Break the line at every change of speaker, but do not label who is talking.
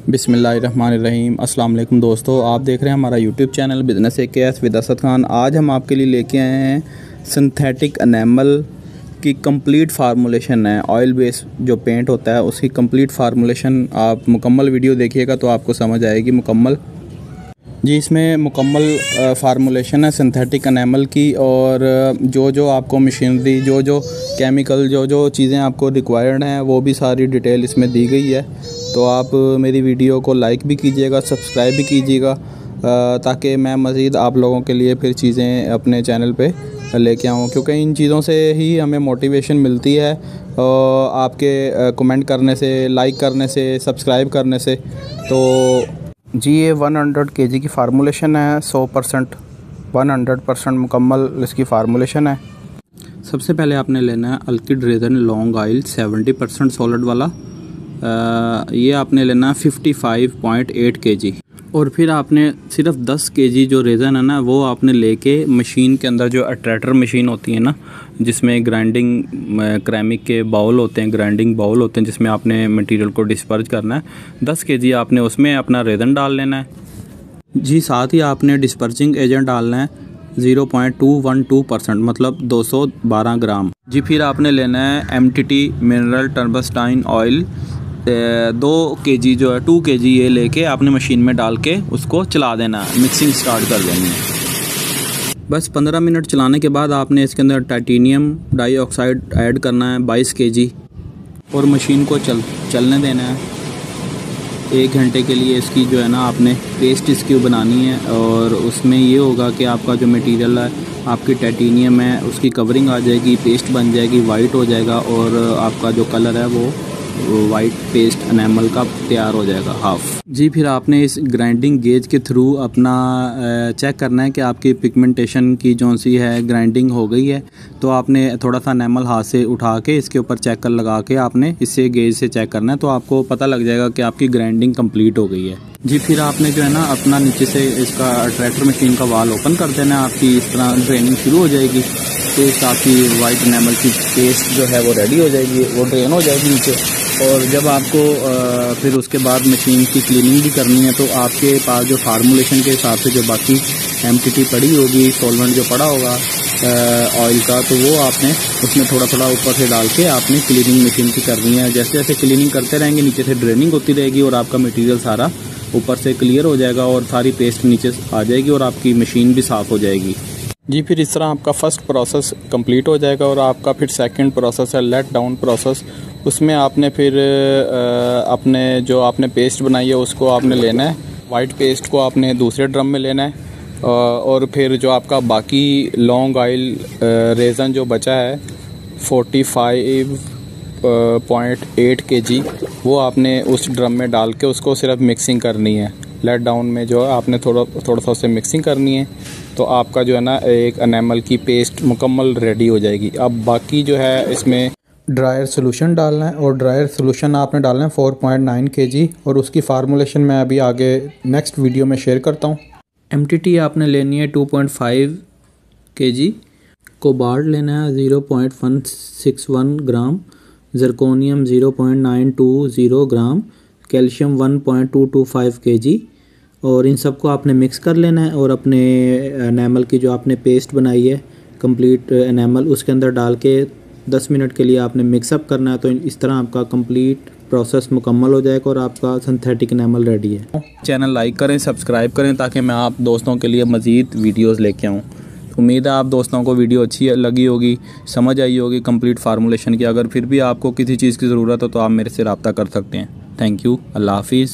बिस्मिल्लाहिर्रहमानिर्रहीम। अस्सलाम वालेकुम दोस्तों, आप देख रहे हैं हमारा YouTube channel business AKS with Asad Khan. आज हम आपके लिए लेके आए हैं सिंथेटिक एनेमल की कंप्लीट फार्मूलेशन है। ऑयल बेस जो पेंट होता है उसकी कंप्लीट फार्मूलेशन आप मुकम्मल वीडियो देखिएगा तो आपको समझ आएगी मुकम्मल। जी, इसमें मुकम्मल फार्मूलेशन है सिंथेटिक एनेमल की, और जो आपको मशीनरी, जो केमिकल, जो चीज़ें आपको रिक्वायर्ड हैं वो भी सारी डिटेल इसमें दी गई है। तो आप मेरी वीडियो को लाइक भी कीजिएगा, सब्सक्राइब भी कीजिएगा, ताकि मैं मज़ीद आप लोगों के लिए फिर चीज़ें अपने चैनल पे लेके आऊँ, क्योंकि इन चीज़ों से ही हमें मोटिवेशन मिलती है। आपके कमेंट करने से, लाइक करने से, सब्सक्राइब करने से। तो जी, ये 100 kg की फार्मूलेशन है, 100% मुकम्मल इसकी फार्मूलेशन है। सबसे पहले आपने लेना है अल्किड रेज़न लॉन्ग ऑयल 70% सॉलिड वाला। ये आपने लेना 55.8 kg, और फिर आपने सिर्फ 10 kg जो रेज़न है ना वो आपने लेके मशीन के अंदर, जो अट्रैक्टर मशीन होती है ना जिसमें ग्राइंडिंग क्रेमिक के बाउल होते हैं, ग्राइंडिंग बाउल होते हैं जिसमें आपने मटेरियल को डिस्पर्ज करना है, 10 kg आपने उसमें अपना रेज़न डाल लेना है। जी, साथ ही आपने डिस्पर्जिंग एजेंट डालना है 0.212%, मतलब 212 ग्राम। जी, फिर आपने लेना है MTT मिनरल टर्पस्टाइन ऑयल 2 kg, जो है 2 kg ये लेके आपने मशीन में डाल के उसको चला देना है, मिक्सिंग स्टार्ट कर देनी है। बस 15 मिनट चलाने के बाद आपने इसके अंदर टाइटेनियम डाइऑक्साइड ऐड करना है 22 kg, और मशीन को चलने देना है 1 घंटे के लिए। इसकी जो है ना आपने पेस्ट इसकी बनानी है, और उसमें ये होगा कि आपका जो मटेरियल है, आपकी टाइटेनियम है, उसकी कवरिंग आ जाएगी, पेस्ट बन जाएगी, वाइट हो जाएगा, और आपका जो कलर है वो वाइट पेस्ट एनेमल का तैयार हो जाएगा हाफ। जी, फिर आपने इस ग्राइंडिंग गेज के थ्रू अपना चेक करना है कि आपकी पिगमेंटेशन की जो सी है ग्राइंडिंग हो गई है। तो आपने थोड़ा सा एनेमल हाथ से उठा के इसके ऊपर चेकर लगा के आपने इससे गेज से चेक करना है, तो आपको पता लग जाएगा कि आपकी ग्राइंडिंग कंप्लीट हो गई है। जी, फिर आपने जो है ना अपना नीचे से इसका ट्रैक्टर मशीन का वाल ओपन कर देना है। आपकी इस तरह ड्रेनिंग शुरू हो जाएगी, पेस्ट आपकी वाइट एनेमल की पेस्ट जो है वो रेडी हो जाएगी, वो ड्रेन हो जाएगी नीचे। और जब आपको फिर उसके बाद मशीन की क्लीनिंग भी करनी है, तो आपके पास जो फार्मूलेशन के हिसाब से जो बाकी MTT पड़ी होगी, सॉल्वेंट जो पड़ा होगा ऑयल का, तो वो आपने उसमें थोड़ा थोड़ा ऊपर से डाल के आपने क्लीनिंग मशीन की करनी है। जैसे जैसे क्लीनिंग करते रहेंगे नीचे से ड्रेनिंग होती रहेगी, और आपका मटेरियल सारा ऊपर से क्लियर हो जाएगा, और सारी पेस्ट नीचे आ जाएगी, और आपकी मशीन भी साफ़ हो जाएगी। जी, फिर इस तरह आपका फ़र्स्ट प्रोसेस कंप्लीट हो जाएगा, और आपका फिर सेकंड प्रोसेस है लेट डाउन प्रोसेस। उसमें आपने फिर अपने जो आपने पेस्ट बनाई है उसको आपने लेना है, वाइट पेस्ट को आपने दूसरे ड्रम में लेना है, और फिर जो आपका बाकी लॉन्ग ऑयल रेज़न जो बचा है 45.8 kg, वो आपने उस ड्रम में डाल के उसको सिर्फ मिक्सिंग करनी है। लेट डाउन में जो है आपने थोड़ा सा उससे मिक्सिंग करनी है, तो आपका जो है ना एक एनेमल की पेस्ट मुकम्मल रेडी हो जाएगी। अब बाकी जो है इसमें ड्रायर सोल्यूशन डालना है, और ड्रायर सोल्यूशन आपने डालना है 4.9 kg, और उसकी फार्मूलेशन मैं अभी आगे नेक्स्ट वीडियो में शेयर करता हूँ। MTT आपने लेनी है 2.5 kg, कोबाल्ट लेना है 0.161 ग्राम, जर्कोनियम 0.920 ग्राम, कैल्शियम 1.225 kg, और इन सबको आपने मिक्स कर लेना है, और अपने एनेमल की जो आपने पेस्ट बनाई है कंप्लीट एनेमल, उसके अंदर डाल के 10 मिनट के लिए आपने मिक्सअप करना है। तो इस तरह आपका कंप्लीट प्रोसेस मुकम्मल हो जाएगा, और आपका सिंथेटिक एनेमल रेडी है। चैनल लाइक करें, सब्सक्राइब करें, ताकि मैं आप दोस्तों के लिए मज़ीद वीडियोस लेके आऊँ। उम्मीद है आप दोस्तों को वीडियो अच्छी लगी होगी, समझ आई होगी कंप्लीट फार्मूलेशन की। अगर फिर भी आपको किसी चीज़ की ज़रूरत हो तो आप मेरे से रब्ता कर सकते हैं। थैंक यू, अल्लाह हाफिज़।